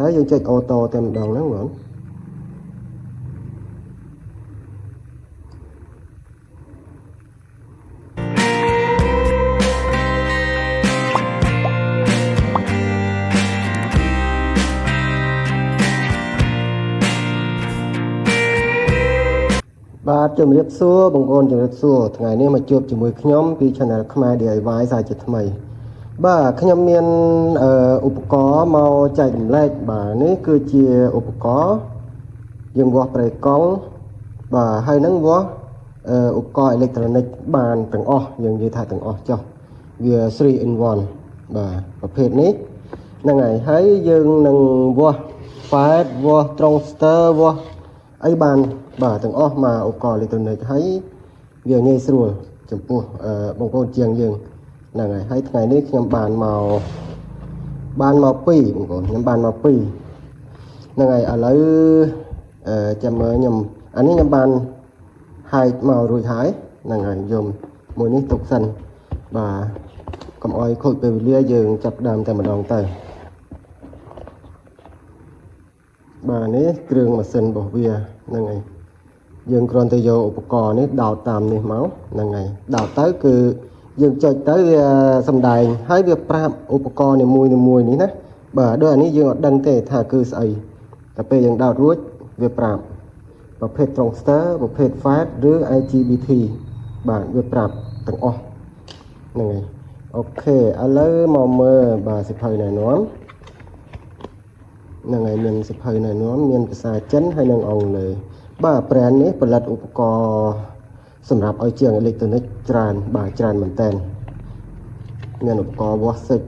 ហើយយើងចុចអូតូតែម្ដងហ្នឹងបងបាទជំរាបសួរបងប្អូនជំរាបសួរថ្ងៃនេះមកជួបជាមួយខ្ញុំពី Channel ខ្មែរ DIY សាជាថ្មីបាទខ្ញុំមានឧបករណ៍មកចែករំលែកបាទនេះគឺជាឧបករណ៍យើងវាស់ប្រេកង់បាទហើយនឹងវាស់ឧបករណ៍អេឡិចត្រូនិកបានទាំងអស់យើងនិយាយថាទាំងអស់ចុះវា3 in 1បាទប្រភេទនេះហ្នឹងហើយយើងនឹងវាស់ប៉ែតវាស់ត្រង់ស្ទ័រវាស់អីបានបាទទាំងអស់មកឧបករណ៍អេឡិចត្រូនិកហើយវាងាយស្រួលចំពោះបងប្អូនជាងយើងហ្នឹងហើយថ្ងៃនេះខ្ញុំបានមក2បងប្អូនខ្ញុំបានមក2ហ្នឹងហើយឥឡូវចាំមើលខ្ញុំអានេះខ្ញុំបានហាយមករួចហើយហ្នឹងហើយយំមួយនេះទុកសិនបាទកុំអោយខូចពេលវេលាយើងចាប់ដើមតែម្ដងទៅបាទនេះគ្រឿងម៉ាស៊ីនរបស់វាហ្នឹងហើយយើងគ្រាន់តែយកឧបករណ៍នេះដោតតាមនេះមកហ្នឹងហើយដោតទៅគឺយើងចុចទៅវាសំដែងហើយវាប្រាប់ឧបករណ៍នីមួយនេះណាបាទដូចអានេះយើងអត់ដឹងទេថាគឺស្អីតែពេលយើងដោតរួចវាប្រាប់ប្រភេទ Tungster ប្រភេទ Fat ឬ IGBT បាទវាប្រាប់ទាំងអស់ហ្នឹងហើយអូខេឥឡូវមកមើលបាទសិភៅណែនាំហ្នឹងហើយមានសិភៅណែនាំមានភាសាចិនហើយនិងអង់គ្លេសបាទ brand នេះផលិតឧបករណ៍សម្រាប់ឲ្យជាងអេឡិចត្រូនិកច្រើនបាទច្រើនមែនតើមានឧបករណ៍វាស់សិច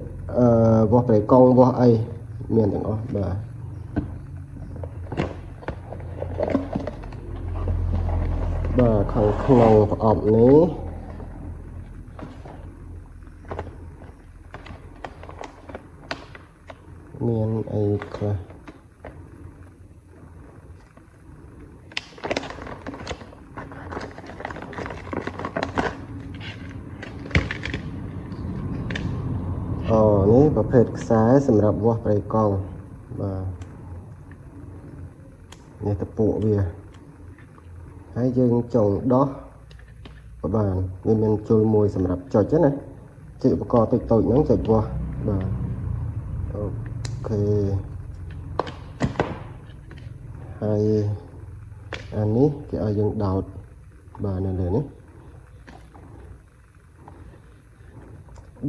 វាស់ប្រេកង់វាស់អីមានទាំងអស់បាទបាទខាងក្នុងប្រអប់នេះមានអីខ្លះនេះប្រភេទខ្សែសម្រាប់វាស់ប្រេកង់បាទនេះតពួកវាហើយយើងចង់ដោះក៏បានវាមានជុលមួយសម្រាប់ចុចណាជាឧបករណ៍តូចហ្នឹងចុចវាស់បាទអូខេហើយអានេះគេឲ្យយើងដោតបាទនៅលើនេះ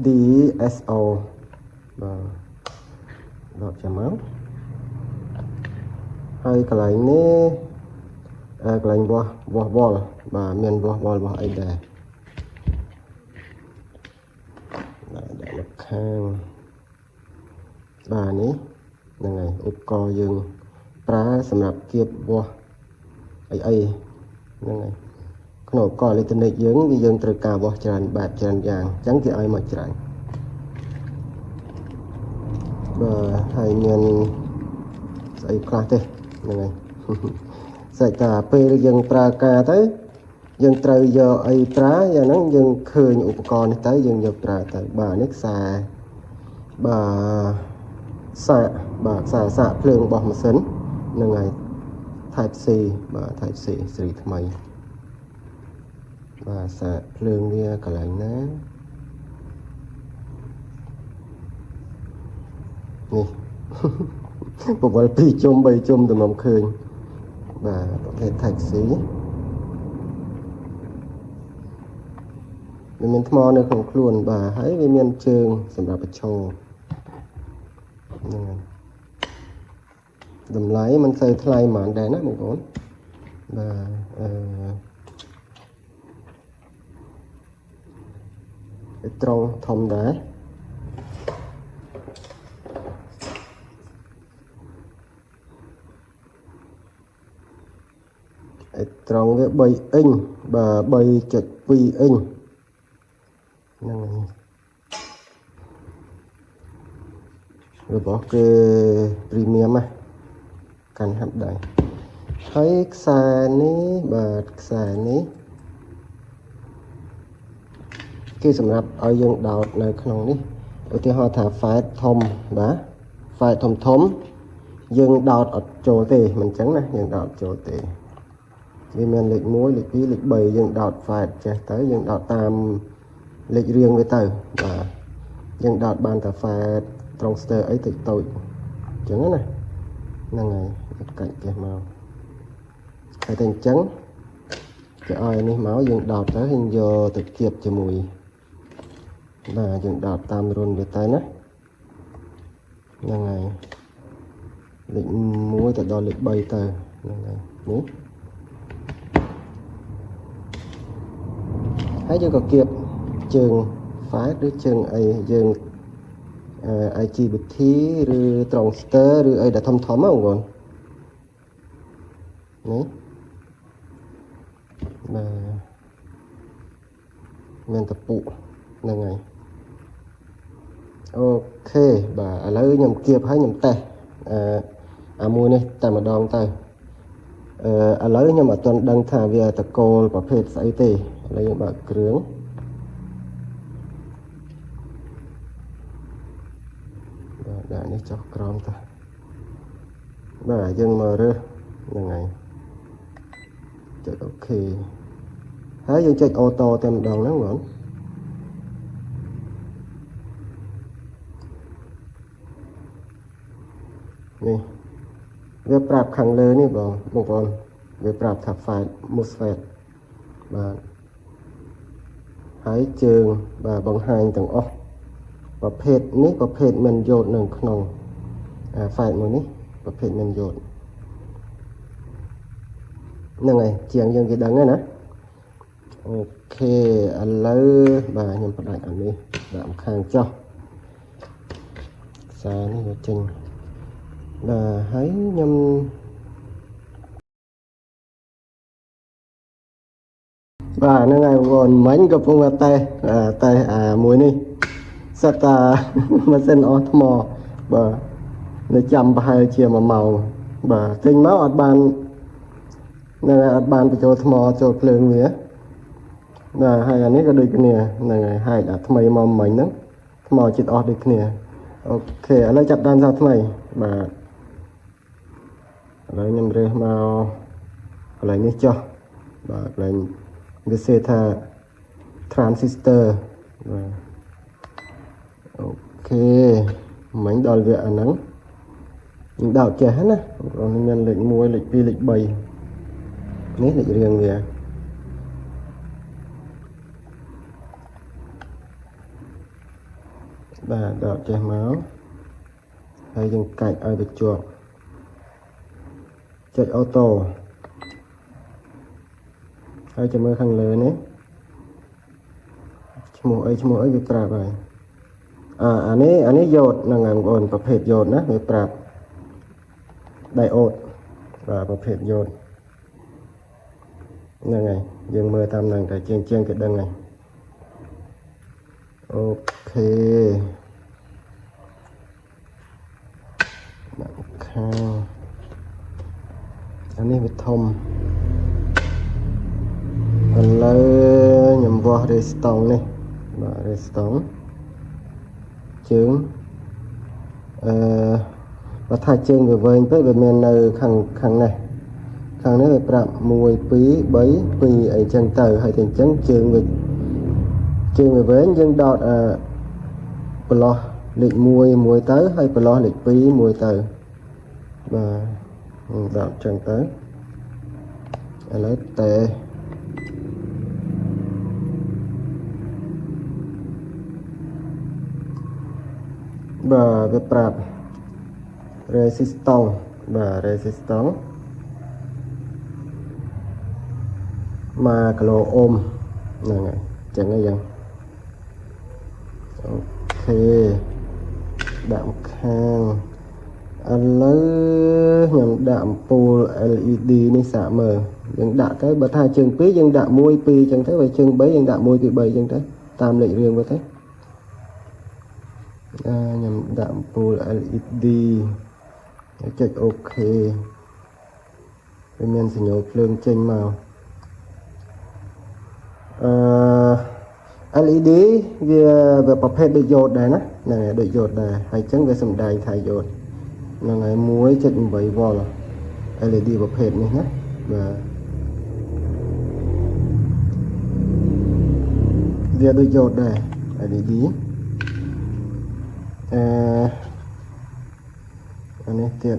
DSO បាទដកចាំមកហើយកន្លែងនេះកន្លែងវាស់វល់បាទមានវាស់វល់របស់អីដែរដាក់នៅខាងបាទនេះហ្នឹងហើយឧបករណ៍យើងប្រើសម្រាប់គៀបវាស់អីហ្នឹងហើយក្នុងឧបករណ៍អេឡិចត្រូនិកយើងត្រូវការវាស់ច្រើនបែបច្រើនយ៉ាងអញ្ចឹងគេឲ្យមកច្រើនបាទហើយមានស្អីខ្លះទេហ្នឹងហើយស្អីតាពេលយើងប្រើការទៅយើងត្រូវយកអីប្រើយ៉ាងហ្នឹងយើងឃើញឧបករណ៍នេះទៅយើងយកប្រើទៅបាទនេះខ្សែបាទខ្សែសាកភ្លើងរបស់ម៉ាស៊ីនហ្នឹងហើយ Type C បាទ Type C ស៊េរីថ្មីបាទសាកភ្លើងវាកន្លែងណានេះបវល2ជុំ3ជុំតំណឃើញបាទប្រភេទ Type C វាមានថ្មនៅក្នុងខ្លួនបាទហើយវាមានជើងសម្រាប់បញ្ឈរហ្នឹងហើយតម្លៃមិនសូវថ្លៃហ្មងដែរណាបងប្អូនបាទត្រង់ធំដែរត្រង់វា3អ៊ីងបាទ 3.2 អ៊ីងហ្នឹងហើយរបស់គេ premium ណាកាន់ហាប់ដែរហើយខ្សែនេះបាទខ្សែនេះគេសម្រាប់ឲ្យយើងដោតនៅក្នុងនេះឧទាហរណ៍ថា file ធំបាទ file ធំ dương đọt ở chỗ tề mình trắng này dương đọt chỗ tề vì mình lịch muối lịch phí lịch bầy dương đọt phải chạy tới dương đọt tam lịch riêng với tờ và dương đọt ban ta phải trong sơ ấy tự tội trắng này năng này cạnh kia màu hai thành trắng cái oi này máu dương đọt tới hình giờ tự kiệp cho mùi và dương đọt tam luôn với tay nữa năng này lịch muối tại đo lịch bầy tờ năng này muối hãy cho có kiệp trường phái đứa trường ấy dương ai chi bực thí rồi trồng sơ rồi ấy đã thâm thóm không còn đấy mà men tập phụ là ngày ok bà lấy nhầm kiệp hay nhầm tè mua này tại mà đòn tay lấy nhầm ở tuần đăng thả về tập cô và phết sấy tê lấy bà krướng đã đi cho crom ta bà dân mờ rơ là ngày chạy ok hãy dân chạy ô tô tem đòn lắm vẫn nè về prap khẳng lơ nè bọn con về prap thập phải một phép và hãy trường và bằng hai tầng ốcประเภทนี้ประเภทมันโยดหนึ่งขนมฝ่ายมือนี้ประเภทมันโยดยังไงเจียงยังกี่ดังไงนะโอเคอันเลยบ่ายังประดับอันนี้ดามข้างเจ้าซานี่ก็จริงบ่าให้ยำบ่านั่งไงก่อนมันกับพวกมาเตะมวยนี่สัตว์มาเส้นออทมบ่ในจำไปเชียมาเมาบ่จริงมั้งอดบานในอดบานไปโจทมโจเพลิงเหนือhai anh ấy có được cái nè này hai đã thay màu mình đó màu chít ọt được cái nè ok lấy chặt đan ra thay mà lấy nhầm rê màu lấy như cho và lấy VC transistor ok mảnh đòi vẽ nắng những đạo trẻ hết á còn nhân lịch mua lịch vi lịch bày nét lịch riêng về và đạo trẻ máu hay dừng cạnh ai được chuột chạy ô tô hay cho mơ khăn lớn ấy chmua ấy bị trà rồiอันนี้โยดนางงามอ่อนประเภทโยดนะไปปรับไดโอดประเภทโยดยังไงยังมือทำนางแต่เจียงกันดังไงโอเคข้างอันนี้เป็นทมอันเลยยำวอเรสตองนี่เรสตองchương và thay chương về vơi với về miền nơi khang này khang này về prap mùi pí bấy pí ấy chân tờ hay thành chấn chương về với dân đọt plo lịch mùi tới hay plo lịch pí mùi tờ và đọt chân tới lấy tệ và về prap resistance và resistance mà kilo ohm này chẳng nghe rằng ok đạm khang anh lấy nhầm đạm pool LED này xả mờ những đạm cái bật hai chân pí dân đạm môi pi chẳng thấy vậy chân bấy dân đạm môi pi bảy chẳng thấy tam lệ riêng với thế nhằm đạm pool LED check ok bên mình sẽ nhổ phượng trên màu LED vềประเภท được dột này nè được dột này hay chấn về sầm đài thay dột là ngày muối chất 7 V LED ប្រភេទនេះណាបាទវាដូចយកដែរ LED អានេះទៀត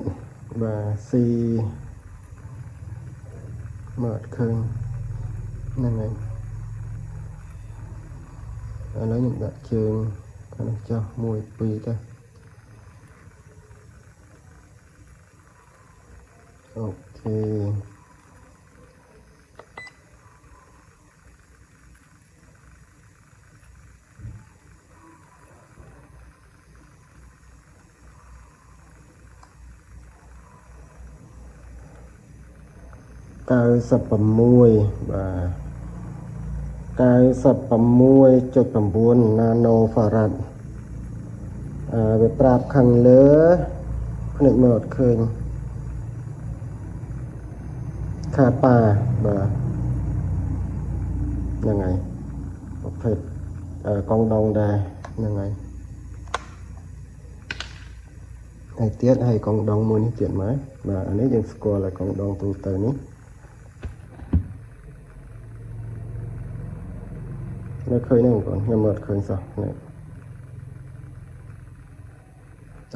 បាទ C មើលអត់ឃើញហ្នឹងហើយឥឡូវខ្ញុំដាក់ជើងអានេះចុះ1 2ទៅអូខេ96បាទ96.9 nano farad វាប្រាប់ខាងលើភ្នែកមើលអត់ឃើញខាតប៉ាបាទហ្នឹងហើយប្រភេទកងដងដែរហ្នឹងហើយហើយទៀតហើយកងដងមួយនេះទៀតមកបាទអានេះយើងស្គាល់ហើយកងដងទូទៅនេះនៅឃើញហ្នឹងបងខ្ញុំមើលអត់ឃើញសោះនេះ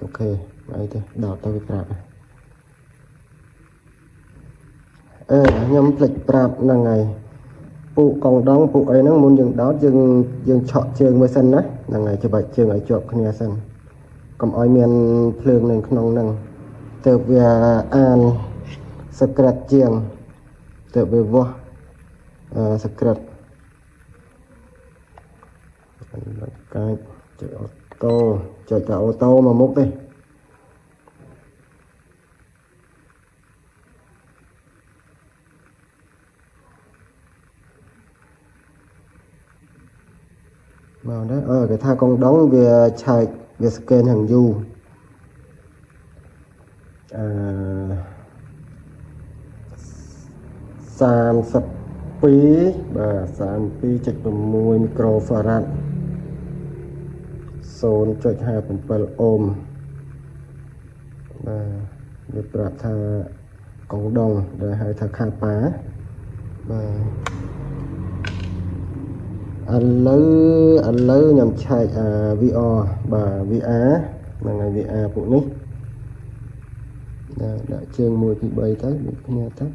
អូខេអីទេដល់ទៅវាប្រាប់ខ្ញុំភ្លេចប្រាប់ហ្នឹងហើយពូកងដងពូអីហ្នឹងមុនយើងដោតយើងឆក់ជើងមួយសិនណាហ្នឹងហើយច្បាច់ជើងឲ្យជាប់គ្នាសិនកុំឲ្យមានភ្លើងនៅក្នុងហ្នឹងទើបវាអានសក្រិតជាងទើបវាវាស់សក្រិតកាច់ចុចអូតូចុចតែអូតូមកមុខទេមកដែរគេថាកងដងវាឆែកវាស្កេនhàngយូ32បាទ 32.6 មីក្រូហ្វារ៉ាត់ 0.57 អូមបាទវាប្រាប់ថាកងដងដែលហៅថាខាប៉ាបាទឥឡូវខ្ញុំឆែកVR បាទ VR ហ្នឹងហើយ VR ពួកនេះដាក់ជើង1 2 3ទៅដូចគ្នាទៅ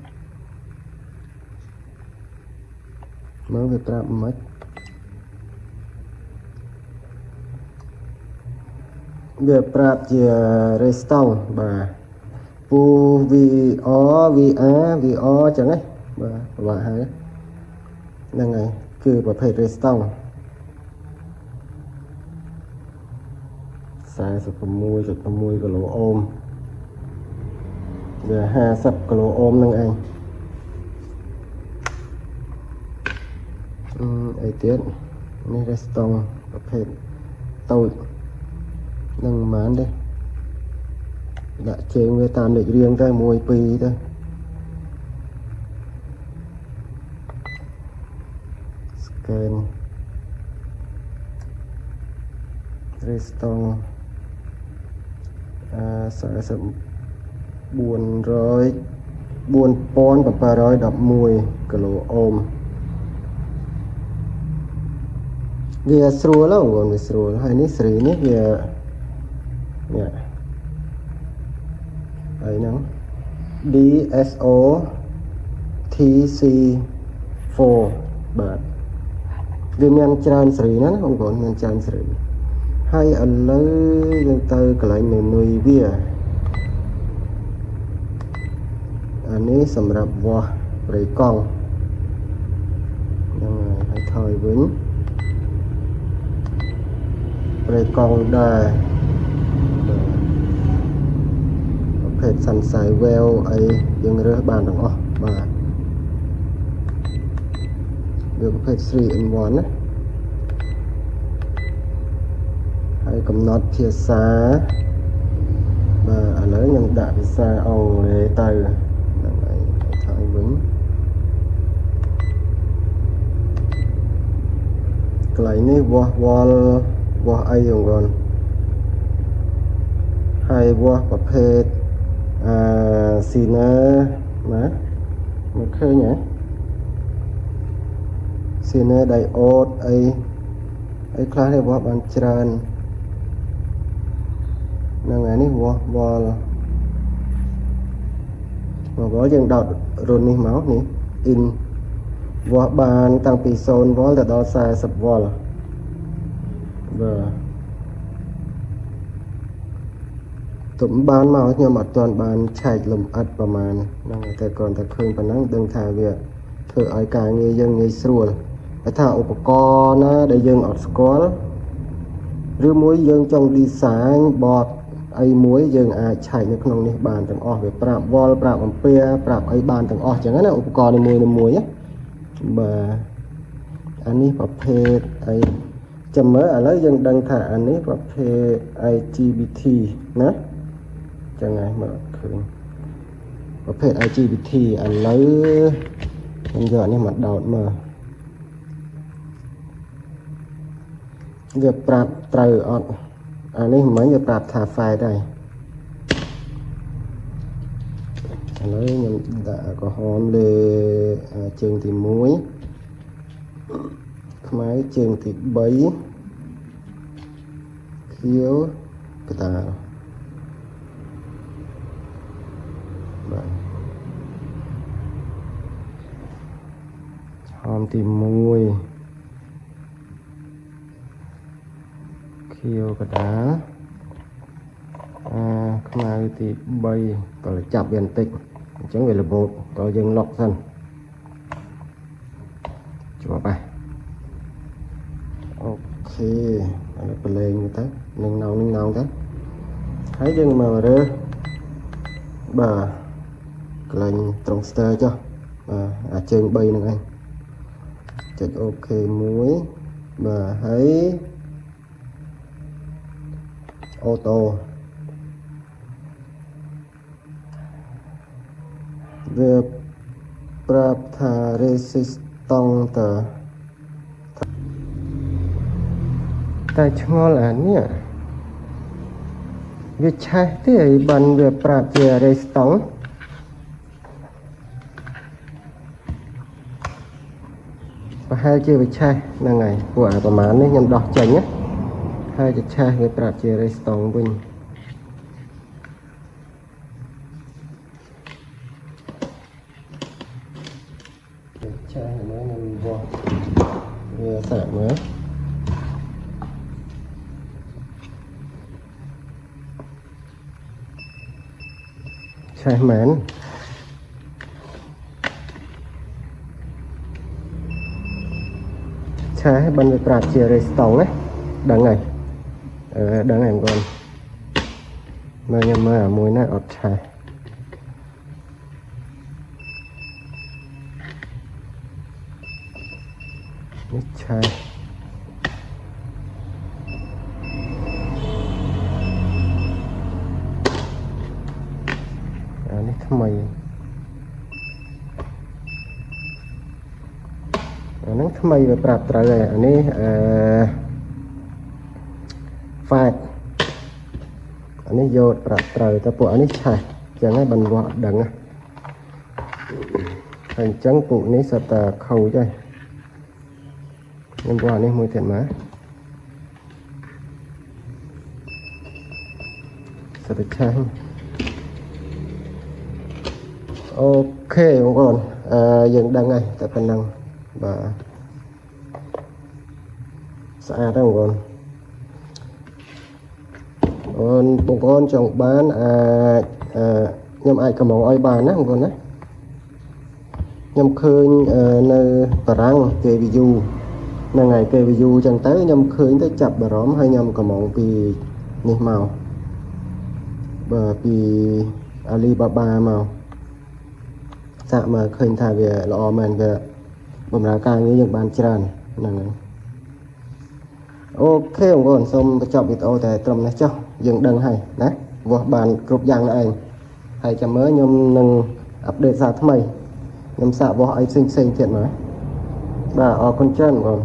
មើលវាប្រាប់មិនវាប្រាប់ជា Redstone បាទពូ VR ចឹងណាបាទប្រហែលហើយហ្នឹងហើយគឺប្រភេទ Redstone 46.6 គីឡូអូមវា50 គីឡូអូមហ្នឹងឯងអីទៀតនេះ Redstone ប្រភេទតូចនឹងមិនបានទេដាក់ជើងវាតាមលេខរៀងទៅ1 2ទៅស្កេន Redstone 4711 គីឡូអូមវាស្រួលហ្នឹងវាស្រួលហើយនេះសេរីនេះវានេះហើយហ្នឹង DSO TC4 បាទវាមានច្រើនសេរីណាបងប្អូនមានច្រើនសេរីហើយឥឡូវយើងទៅកន្លែងមេនុយវាអានេះសម្រាប់វាស់ប្រេកង់ហ្នឹងហើយថយវិញប្រេកង់ដែរប្រភេទសាន់សាយវែវអីយើងរើសបានទាំងអស់បាទវាប្រភេទ 3-in-1 ណាហើយកំណត់ភាសាបាទឥឡូវខ្ញុំដាក់ភាសាអង់គ្លេសទៅហ្នឹងហើយថយវិញកន្លែងនេះវាស់វល់វាស់អីបងប្អូន ហើយវាស់ប្រភេទស៊ីណាណាមកឃើញហ៎ស៊ីណាដៃអូតអីខ្លះនេះវាស់បានច្រើនហ្នឹងហើយនេះវាស់វល់យើងដោតរុននេះមកនេះអ៊ីនវាស់បានតាំងពី0វ៉ុលទៅដល់40វ៉ុលបាទទុំបានមកខ្ញុំអត់ទាន់បានឆែកលំអិតប្រមាណហ្នឹងតែគ្រាន់តែឃើញប៉ុណ្ណឹងដឹងថាវាធ្វើឲ្យការងារយើងងាយស្រួលតែថាឧបករណ៍ណាដែលយើងអត់ស្គាល់ឬមួយយើងចង់ design board អីមួយយើងអាចឆែកនៅក្នុងនេះបានទាំងអស់វាប្រាប់វល់ប្រាប់អំពែប្រាប់អីបានទាំងអស់អញ្ចឹងណាឧបករណ៍នីមួយណាបាទអានេះប្រភេទអីចាំមើលឥឡូវយើងដឹងថាអានេះប្រភេទ IGBT ណាចឹងហើយមើលឃើញប្រភេទ IGBT ឥឡូវខ្ញុំយកនេះមកដោតមើលវាប្រាប់ត្រូវអត់អានេះមិនវាប្រាប់ថា file ដែរឥឡូវខ្ញុំដាក់ក្រហមលើជើងទី1ខ្មៅជើងទី3ខៀវកតាលបាទហមទី1ខៀវកតាលខ្មៅទី3ក៏ចាប់វាបន្តិចអញ្ចឹងវារបូតតើយើងលុកសិនជាប់ហើយអូខេឥឡូវប្រឡែងទៅនឹងណងទៅហើយយើងមករើសបាទកន្លែងត្រង់ stir ចុះបាទអាចើង3ហ្នឹងឯងចុចអូខេមួយបាទហើយអូតូវាប្រាប់ថា resistance តែឆ្ងល់អានេះវាឆេះទេឲ្យបានវាប្រាប់ជា resistance ប្រហែលជាវាឆេះហ្នឹងហើយពួកប្រហែលនេះខ្ញុំដោះចេញណាហើយจะឆេះវាប្រាប់ជា resistance វិញឆេះមើលនឹងវាស់វាសាក់មើលឆេះមែនឆេះបានវាប្រាប់ជា resistance ណាដឹងហើយដឹងហើយបងមើលខ្ញុំមើលអាមួយណាអត់ឆេះនេះឆេះអានេះថ្មីអាហ្នឹងថ្មីវាប្រាប់ត្រូវហើយអានេះfact អានេះយកប្រាប់ត្រូវតែពួកអានេះឆេះអញ្ចឹងហើយបានវាស់អត់ដឹងហើយអញ្ចឹងពួកនេះសិតតែខូចហើយខ្ញុំវាស់នេះមួយទៀតមកសិតតែឆេះអូខេបងប្អូនយើងដឹងហើយតែប៉ុណ្ណឹងបាទស្អាតហើយបងប្អូនបងប្អូនចង់បានអាចខ្ញុំអាចកំងឲ្យបានណាបងប្អូនណាខ្ញុំឃើញនៅតារាង KVU ហ្នឹងហើយ KVU អញ្ចឹងទៅខ្ញុំឃើញទៅចាប់បារម្ភហើយខ្ញុំកំងពីនេះមកបាទពី Alibaba មកសាក់មកឃើញថាវាល្អមែនវាបម្រើការងារយើងបានច្រើនហ្នឹងហើយអូខេបងប្អូនសូមបញ្ចប់វីដេអូតែត្រឹមនេះចុះយើងដឹងហើយណាវាស់បានគ្រប់យ៉ាងណាឯងហើយចាំមើលខ្ញុំនឹងអាប់ដេតសារថ្មីខ្ញុំសាកវាស់អីផ្សេងទៀតមកបាទអរគុណច្រើនបងប្អូន